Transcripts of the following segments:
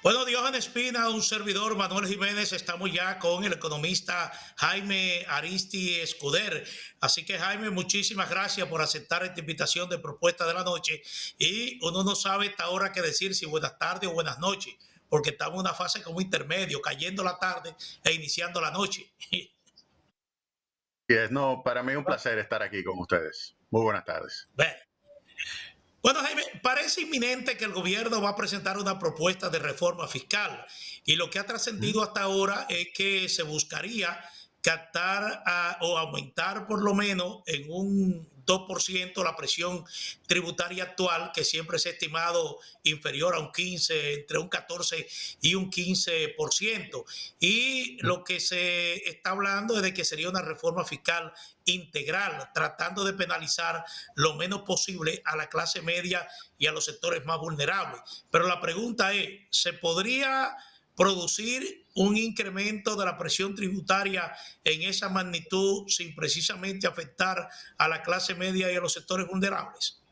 Bueno, Diógenes Espina, un servidor, Manuel Jiménez, estamos ya con el economista Jaime Aristi Escuder. Así que, Jaime, muchísimas gracias por aceptar esta invitación de propuesta de la noche. Y uno no sabe esta hora qué decir, si buenas tardes o buenas noches, porque estamos en una fase como intermedio, cayendo la tarde e iniciando la noche. No, para mí es un placer estar aquí con ustedes. Muy buenas tardes. Bueno, Jaime, parece inminente que el gobierno va a presentar una propuesta de reforma fiscal y lo que ha trascendido hasta ahora es que se buscaría captar o aumentar por lo menos en un 2% la presión tributaria actual, que siempre se ha estimado inferior a un 15, entre un 14 y un 15%. Y lo que se está hablando es de que sería una reforma fiscal integral, tratando de penalizar lo menos posible a la clase media y a los sectores más vulnerables. Pero la pregunta es, ¿se podría producir un incremento de la presión tributaria en esa magnitud sin precisamente afectar a la clase media y a los sectores vulnerables?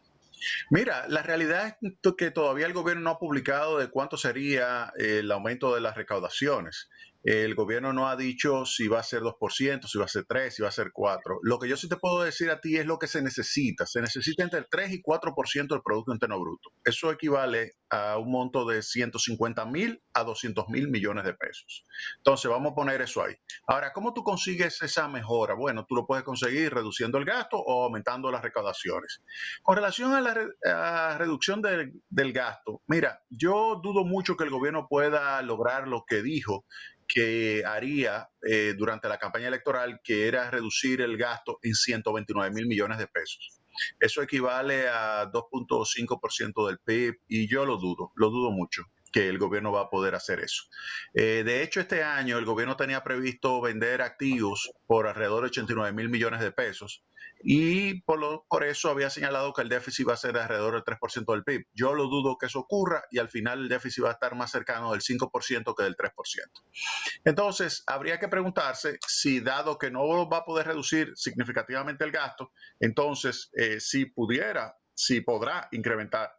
Mira, la realidad es que todavía el gobierno no ha publicado de cuánto sería el aumento de las recaudaciones. El gobierno no ha dicho si va a ser 2%, si va a ser 3%, si va a ser 4%. Lo que yo sí te puedo decir a ti es lo que se necesita. Se necesita entre el 3 y 4% del Producto Interno Bruto. Eso equivale a un monto de 150.000 a 200.000 millones de pesos. Entonces, vamos a poner eso ahí. Ahora, ¿cómo tú consigues esa mejora? Bueno, tú lo puedes conseguir reduciendo el gasto o aumentando las recaudaciones. Con relación a la reducción del gasto, mira, yo dudo mucho que el gobierno pueda lograr lo que dijo que haría durante la campaña electoral, que era reducir el gasto en 129.000 millones de pesos. Eso equivale a 2.5% del PIB y yo lo dudo mucho que el gobierno va a poder hacer eso. De hecho, este año el gobierno tenía previsto vender activos por alrededor de 89.000 millones de pesos y por eso había señalado que el déficit va a ser de alrededor del 3% del PIB. Yo lo dudo que eso ocurra y al final el déficit va a estar más cercano del 5% que del 3%. Entonces, habría que preguntarse si, dado que no va a poder reducir significativamente el gasto, entonces si podrá incrementar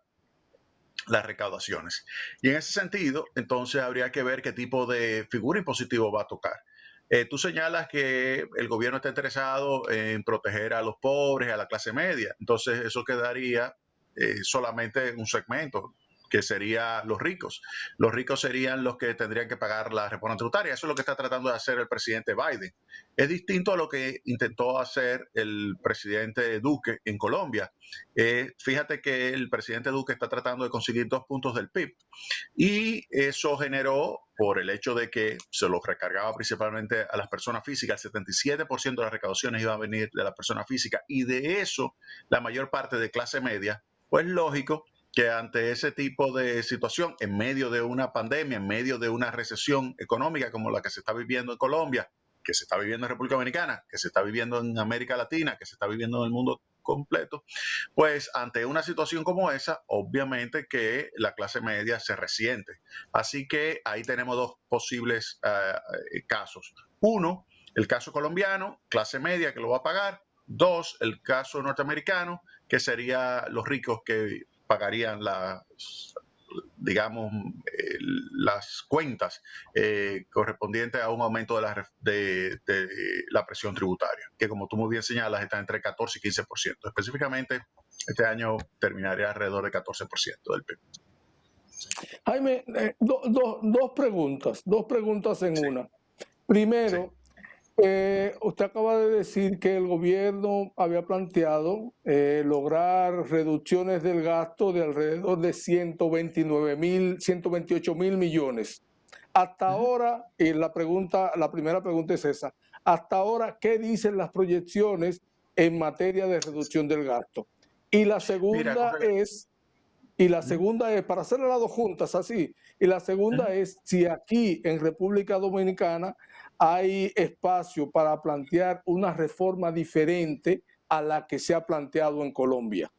las recaudaciones. Y en ese sentido, entonces habría que ver qué tipo de figura impositiva va a tocar. Tú señalas que el gobierno está interesado en proteger a los pobres, a la clase media. Entonces eso quedaría solamente un segmento que sería los ricos. Los ricos serían los que tendrían que pagar la reforma tributaria. Eso es lo que está tratando de hacer el presidente Biden. Es distinto a lo que intentó hacer el presidente Duque en Colombia. Fíjate que el presidente Duque está tratando de conseguir 2 puntos del PIB y eso generó, por el hecho de que se lo recargaba principalmente a las personas físicas, el 77% de las recaudaciones iban a venir de las personas físicas y de eso la mayor parte de clase media, pues lógico que ante ese tipo de situación, en medio de una pandemia, en medio de una recesión económica como la que se está viviendo en Colombia, que se está viviendo en República Dominicana, que se está viviendo en América Latina, que se está viviendo en el mundo completo, pues ante una situación como esa, obviamente que la clase media se resiente. Así que ahí tenemos dos posibles casos. Uno, el caso colombiano, clase media que lo va a pagar. Dos, el caso norteamericano, que sería los ricos que pagarían digamos, las cuentas correspondientes a un aumento de la presión tributaria, que como tú muy bien señalas, está entre 14 y 15%. Específicamente, este año terminaría alrededor de 14% del PIB. Jaime, dos preguntas en Sí. una. Primero, Sí. usted acaba de decir que el gobierno había planteado lograr reducciones del gasto de alrededor de 128.000 millones. Hasta ahora, y la primera pregunta es esa, hasta ahora, ¿qué dicen las proyecciones en materia de reducción del gasto? Y la Mira, segunda es, para hacer las dos juntas así, y la segunda es si aquí en República Dominicana hay espacio para plantear una reforma diferente a la que se ha planteado en Colombia.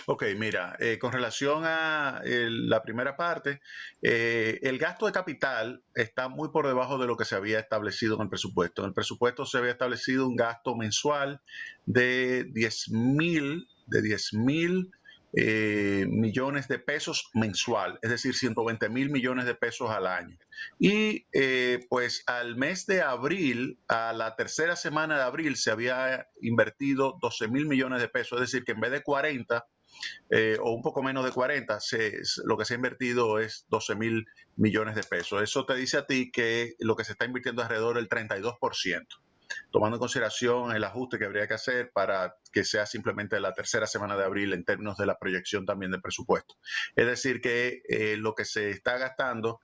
Ok, mira, con relación a la primera parte, el gasto de capital está muy por debajo de lo que se había establecido en el presupuesto. En el presupuesto se había establecido un gasto mensual de 10.000 millones de pesos mensual, es decir, 120,000 millones de pesos al año. Y pues al mes de abril, a la tercera semana de abril, se había invertido 12,000 millones de pesos, es decir, que en vez de 40 o un poco menos de 40, lo que se ha invertido es 12,000 millones de pesos. Eso te dice a ti que lo que se está invirtiendo es alrededor del 32%, tomando en consideración el ajuste que habría que hacer para que sea simplemente la tercera semana de abril en términos de la proyección también del presupuesto. Es decir, que lo que se está gastando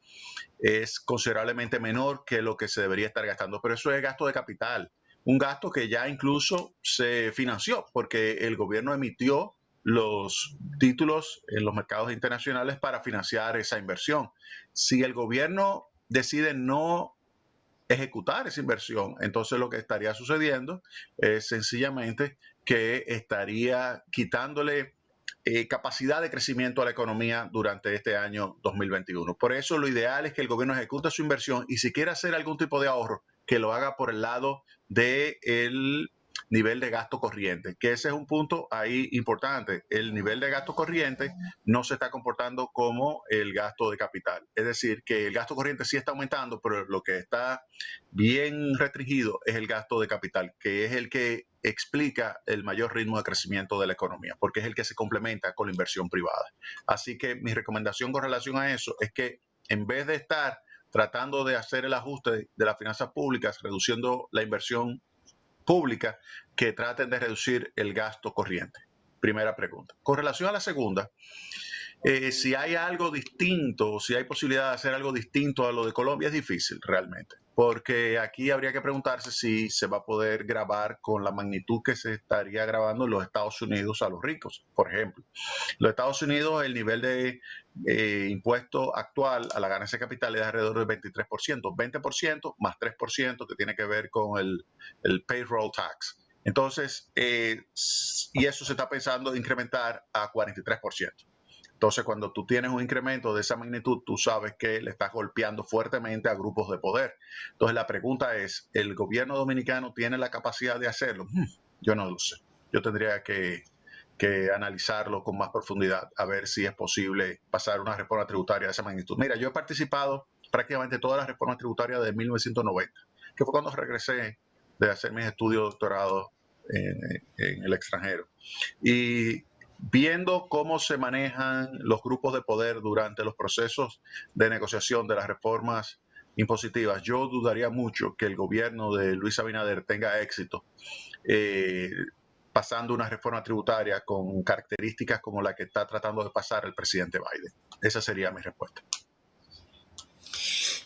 es considerablemente menor que lo que se debería estar gastando, pero eso es gasto de capital, un gasto que ya incluso se financió porque el gobierno emitió los títulos en los mercados internacionales para financiar esa inversión. Si el gobierno decide no ejecutar esa inversión, entonces lo que estaría sucediendo es sencillamente que estaría quitándole capacidad de crecimiento a la economía durante este año 2021. Por eso lo ideal es que el gobierno ejecute su inversión y si quiere hacer algún tipo de ahorro, que lo haga por el lado del nivel de gasto corriente, que ese es un punto ahí importante. El nivel de gasto corriente no se está comportando como el gasto de capital. Es decir, que el gasto corriente sí está aumentando, pero lo que está bien restringido es el gasto de capital, que es el que explica el mayor ritmo de crecimiento de la economía, porque es el que se complementa con la inversión privada. Así que mi recomendación con relación a eso es que en vez de estar tratando de hacer el ajuste de las finanzas públicas, reduciendo la inversión pública, que traten de reducir el gasto corriente. Primera pregunta. Con relación a la segunda, si hay algo distinto, si hay posibilidad de hacer algo distinto a lo de Colombia, es difícil realmente, porque aquí habría que preguntarse si se va a poder grabar con la magnitud que se estaría grabando en los Estados Unidos a los ricos, por ejemplo. En los Estados Unidos el nivel de impuesto actual a la ganancia de capital es alrededor del 23%, 20% más 3% que tiene que ver con el payroll tax. Entonces, y eso se está pensando incrementar a 43%. Entonces, cuando tú tienes un incremento de esa magnitud, tú sabes que le estás golpeando fuertemente a grupos de poder. Entonces, la pregunta es, ¿el gobierno dominicano tiene la capacidad de hacerlo? Yo no lo sé. Yo tendría que analizarlo con más profundidad, a ver si es posible pasar una reforma tributaria de esa magnitud. Mira, yo he participado prácticamente todas las reformas tributarias de 1990, que fue cuando regresé de hacer mis estudios de doctorado en el extranjero. Y viendo cómo se manejan los grupos de poder durante los procesos de negociación de las reformas impositivas, yo dudaría mucho que el gobierno de Luis Abinader tenga éxito pasando una reforma tributaria con características como la que está tratando de pasar el presidente Biden. Esa sería mi respuesta.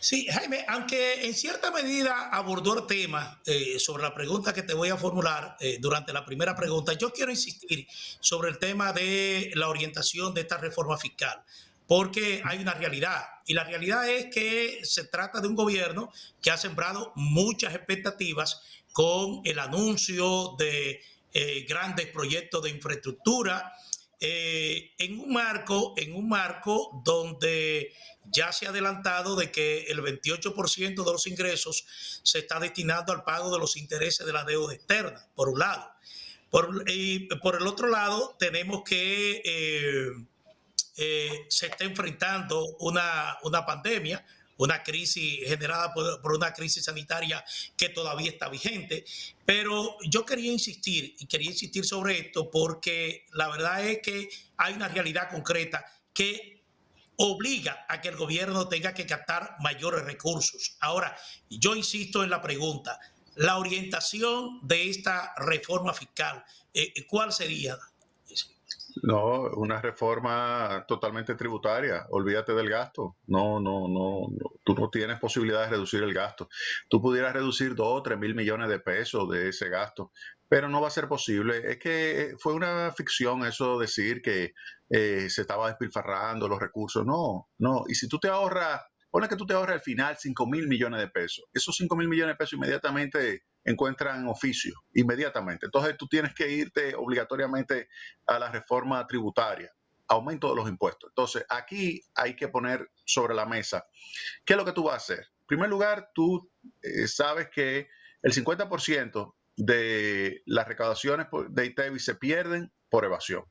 Sí, Jaime, aunque en cierta medida abordó el tema sobre la pregunta que te voy a formular durante la primera pregunta, yo quiero insistir sobre el tema de la orientación de esta reforma fiscal, porque hay una realidad, y la realidad es que se trata de un gobierno que ha sembrado muchas expectativas con el anuncio de grandes proyectos de infraestructura, en un marco donde ya se ha adelantado de que el 28% de los ingresos se está destinando al pago de los intereses de la deuda externa, por un lado. Y por el otro lado, tenemos que se está enfrentando una pandemia, una crisis generada por una crisis sanitaria que todavía está vigente. Pero yo quería insistir sobre esto porque la verdad es que hay una realidad concreta que obliga a que el gobierno tenga que captar mayores recursos. Ahora, yo insisto en la pregunta, la orientación de esta reforma fiscal, ¿cuál sería? No, una reforma totalmente tributaria. Olvídate del gasto. No. Tú no tienes posibilidad de reducir el gasto. Tú pudieras reducir 2 o 3 mil millones de pesos de ese gasto, pero no va a ser posible. Es que fue una ficción eso decir que se estaba despilfarrando los recursos. No. Y si tú te ahorras, pone que tú te ahorras al final 5,000 millones de pesos. Esos 5,000 millones de pesos inmediatamente encuentran oficio, inmediatamente. Entonces tú tienes que irte obligatoriamente a la reforma tributaria, aumento de los impuestos. Entonces, aquí hay que poner sobre la mesa, ¿qué es lo que tú vas a hacer? En primer lugar, tú sabes que el 50% de las recaudaciones de ITEVI se pierden por evasión.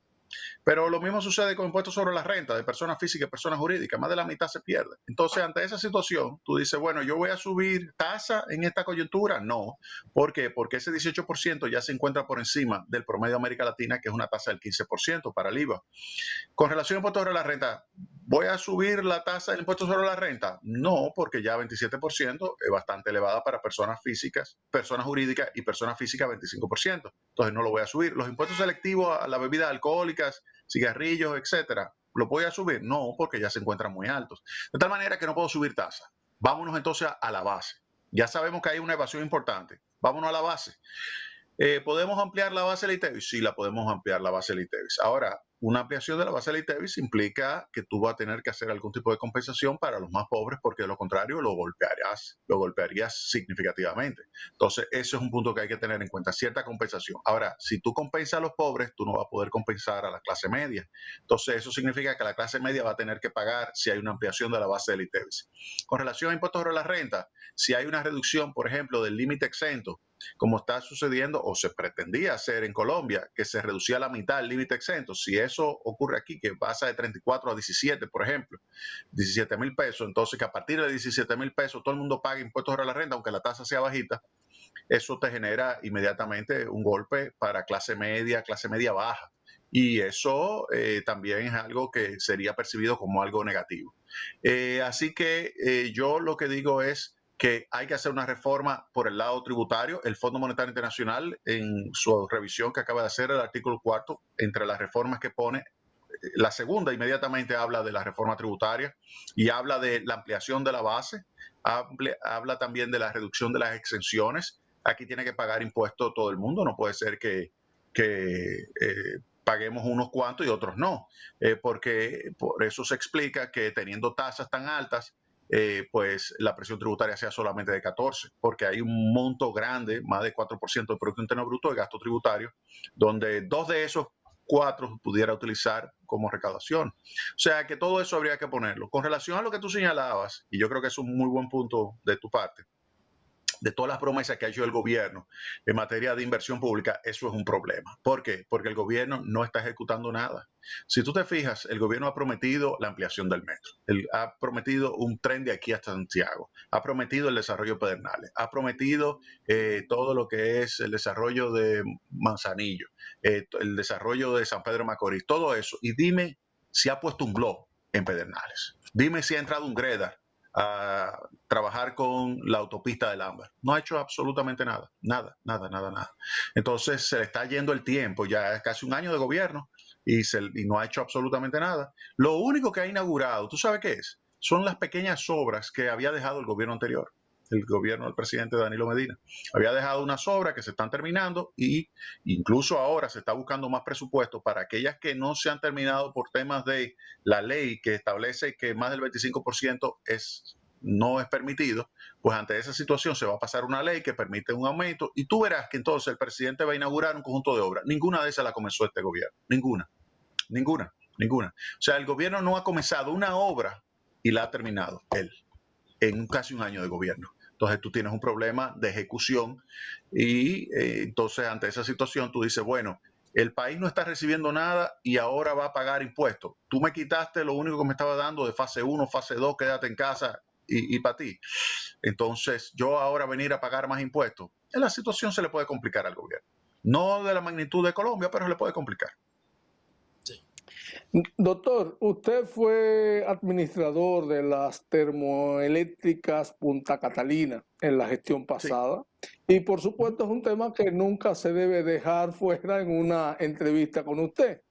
Pero lo mismo sucede con impuestos sobre la renta de personas físicas y personas jurídicas, más de la mitad se pierde. Entonces, ante esa situación, tú dices, bueno, yo voy a subir tasa en esta coyuntura. No. ¿Por qué? Porque ese 18% ya se encuentra por encima del promedio de América Latina, que es una tasa del 15% para el IVA. Con relación a impuestos sobre la renta, ¿voy a subir la tasa del impuesto sobre la renta? No, porque ya 27% es bastante elevada para personas físicas, personas jurídicas y personas físicas 25%. Entonces no lo voy a subir. Los impuestos selectivos a las bebidas alcohólicas, cigarrillos, etcétera, ¿lo voy a subir? No, porque ya se encuentran muy altos. De tal manera que no puedo subir tasa. Vámonos entonces a la base. Ya sabemos que hay una evasión importante. Vámonos a la base. ¿Podemos ampliar la base del ITEVIS? Sí, la podemos ampliar la base del ITEVIS. Ahora, una ampliación de la base del ITEVIS implica que tú vas a tener que hacer algún tipo de compensación para los más pobres, porque de lo contrario lo golpearías significativamente. Entonces, eso es un punto que hay que tener en cuenta, cierta compensación. Ahora, si tú compensas a los pobres, tú no vas a poder compensar a la clase media. Entonces, eso significa que la clase media va a tener que pagar si hay una ampliación de la base del ITEVIS. Con relación a impuestos sobre la renta, si hay una reducción, por ejemplo, del límite exento, como está sucediendo o se pretendía hacer en Colombia, que se reducía a la mitad el límite exento. Si eso ocurre aquí, que pasa de 34 a 17, por ejemplo, 17,000 pesos, entonces que a partir de 17,000 pesos todo el mundo paga impuestos sobre la renta, aunque la tasa sea bajita, eso te genera inmediatamente un golpe para clase media baja. Y eso también es algo que sería percibido como algo negativo. Así que yo lo que digo es que hay que hacer una reforma por el lado tributario. El Fondo Monetario Internacional, en su revisión que acaba de hacer, el artículo 4, entre las reformas que pone, la segunda inmediatamente habla de la reforma tributaria y habla de la ampliación de la base, habla también de la reducción de las exenciones. Aquí tiene que pagar impuestos todo el mundo, no puede ser que paguemos unos cuantos y otros no, porque por eso se explica que teniendo tasas tan altas, pues la presión tributaria sea solamente de 14, porque hay un monto grande, más de 4% del Producto Interno Bruto de gasto tributario, donde 2 de esos 4 pudiera utilizar como recaudación. O sea que todo eso habría que ponerlo. Con relación a lo que tú señalabas, y yo creo que es un muy buen punto de tu parte, de todas las promesas que ha hecho el gobierno en materia de inversión pública, eso es un problema. ¿Por qué? Porque el gobierno no está ejecutando nada. Si tú te fijas, el gobierno ha prometido la ampliación del metro, ha prometido un tren de aquí hasta Santiago, ha prometido el desarrollo de Pedernales, ha prometido todo lo que es el desarrollo de Manzanillo, el desarrollo de San Pedro de Macorís, todo eso. Y dime si ha puesto un globo en Pedernales. Dime si ha entrado un Gredar a trabajar con la autopista del Ámbar. No ha hecho absolutamente nada, nada. Entonces se le está yendo el tiempo, ya es casi un año de gobierno y no ha hecho absolutamente nada. Lo único que ha inaugurado, ¿tú sabes qué es? Son las pequeñas obras que había dejado el gobierno anterior, el gobierno del presidente Danilo Medina. Había dejado unas obras que se están terminando y incluso ahora se está buscando más presupuesto para aquellas que no se han terminado por temas de la ley que establece que más del 25% no es permitido. Pues ante esa situación se va a pasar una ley que permite un aumento y tú verás que entonces el presidente va a inaugurar un conjunto de obras. Ninguna de esas la comenzó este gobierno, ninguna. O sea, el gobierno no ha comenzado una obra y la ha terminado él en casi un año de gobierno. Entonces tú tienes un problema de ejecución y entonces ante esa situación tú dices, bueno, el país no está recibiendo nada y ahora va a pagar impuestos. Tú me quitaste lo único que me estaba dando de fase 1, fase 2, quédate en casa y para ti. Entonces yo ahora venir a pagar más impuestos, en la situación se le puede complicar al gobierno. No de la magnitud de Colombia, pero se le puede complicar. Doctor, usted fue administrador de las termoeléctricas Punta Catalina en la gestión pasada y por supuesto es un tema que nunca se debe dejar fuera en una entrevista con usted.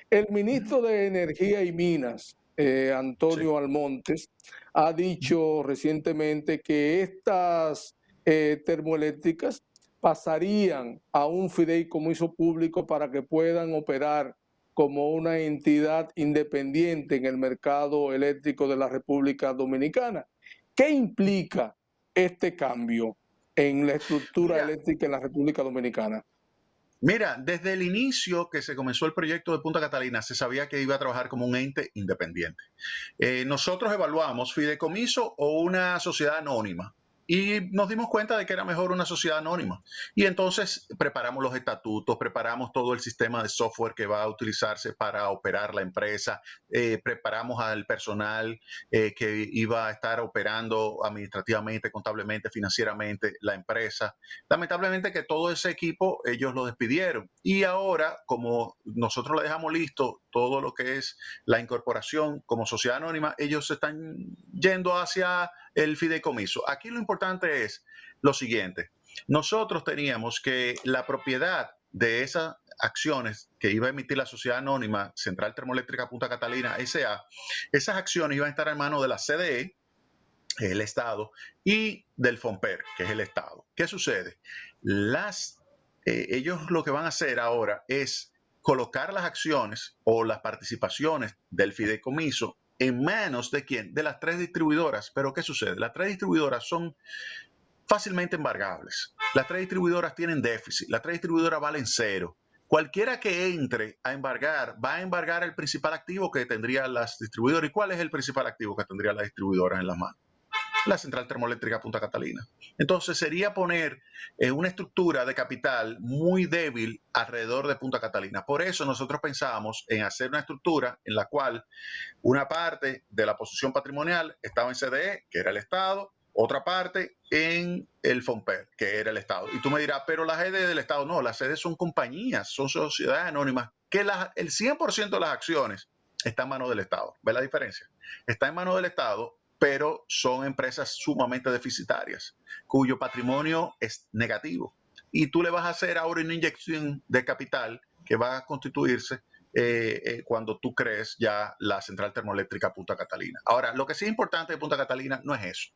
El ministro de Energía y Minas, Antonio Almontes, ha dicho recientemente que estas termoeléctricas pasarían a un fideicomiso público para que puedan operar como una entidad independiente en el mercado eléctrico de la República Dominicana. ¿Qué implica este cambio en la estructura eléctrica en la República Dominicana? Mira, desde el inicio que se comenzó el proyecto de Punta Catalina, se sabía que iba a trabajar como un ente independiente. Nosotros evaluamos fideicomiso o una sociedad anónima. y nos dimos cuenta de que era mejor una sociedad anónima. Y entonces preparamos los estatutos, preparamos todo el sistema de software que va a utilizarse para operar la empresa, preparamos al personal que iba a estar operando administrativamente, contablemente, financieramente la empresa. Lamentablemente que todo ese equipo ellos lo despidieron. Y ahora, como nosotros le dejamos listo todo lo que es la incorporación como sociedad anónima, ellos se están yendo hacia el fideicomiso. Aquí lo importante es lo siguiente. Nosotros teníamos que la propiedad de esas acciones que iba a emitir la sociedad anónima Central Termoeléctrica Punta Catalina S.A., esas acciones iban a estar en manos de la CDE, el Estado, y del FOMPER, que es el Estado. ¿Qué sucede? Ellos lo que van a hacer ahora es colocar las acciones o las participaciones del fideicomiso en manos de quién? De las 3 distribuidoras. Pero ¿qué sucede? Las 3 distribuidoras son fácilmente embargables. Las 3 distribuidoras tienen déficit. Las 3 distribuidoras valen cero. Cualquiera que entre a embargar, va a embargar el principal activo que tendrían las distribuidoras. ¿Y cuál es el principal activo que tendrían las distribuidoras en las manos? La Central Termoeléctrica Punta Catalina. Entonces sería poner una estructura de capital muy débil alrededor de Punta Catalina. Por eso nosotros pensábamos en hacer una estructura en la cual una parte de la posición patrimonial estaba en CDE, que era el Estado, otra parte en el FOMPER, que era el Estado. Y tú me dirás, pero las sedes del Estado, no, las sedes son compañías, son sociedades anónimas, que el 100% de las acciones está en manos del Estado. ¿Ves la diferencia? Está en manos del Estado, pero son empresas sumamente deficitarias, cuyo patrimonio es negativo. Y tú le vas a hacer ahora una inyección de capital que va a constituirse cuando tú crees ya la Central Termoeléctrica Punta Catalina. Ahora, lo que sí es importante de Punta Catalina no es eso.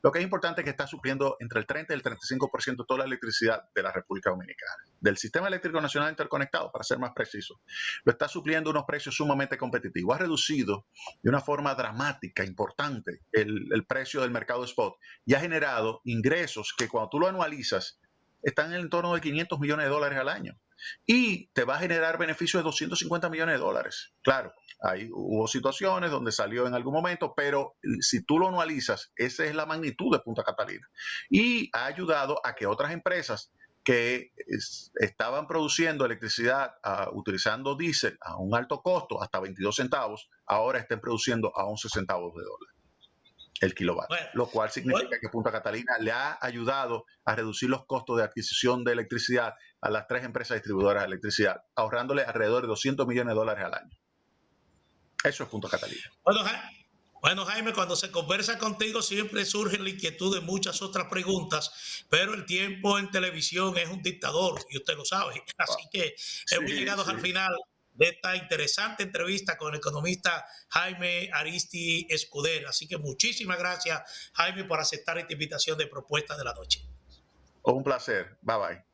Lo que es importante es que está supliendo entre el 30 y el 35% de toda la electricidad de la República Dominicana, del Sistema Eléctrico Nacional Interconectado, para ser más preciso. Lo está supliendo a unos precios sumamente competitivos. Ha reducido de una forma dramática, importante, el precio del mercado spot y ha generado ingresos que cuando tú lo anualizas están en el entorno de $500 millones al año. Y te va a generar beneficios de $250 millones. Claro, hubo situaciones donde salió en algún momento, pero si tú lo anualizas, esa es la magnitud de Punta Catalina. Y ha ayudado a que otras empresas que estaban produciendo electricidad utilizando diésel a un alto costo, hasta 22 centavos, ahora estén produciendo a 11 centavos de dólar el kilovatio, Bueno, lo cual significa que Punta Catalina le ha ayudado a reducir los costos de adquisición de electricidad a las 3 empresas distribuidoras de electricidad, ahorrándole alrededor de $200 millones al año. Eso es Punta Catalina. Bueno, Jaime, cuando se conversa contigo siempre surge la inquietud de muchas otras preguntas, pero el tiempo en televisión es un dictador y usted lo sabe. Así que hemos llegado al final de esta interesante entrevista con el economista Jaime Aristi Escudero. Así que muchísimas gracias, Jaime, por aceptar esta invitación de Propuesta de la Noche. Un placer. Bye bye.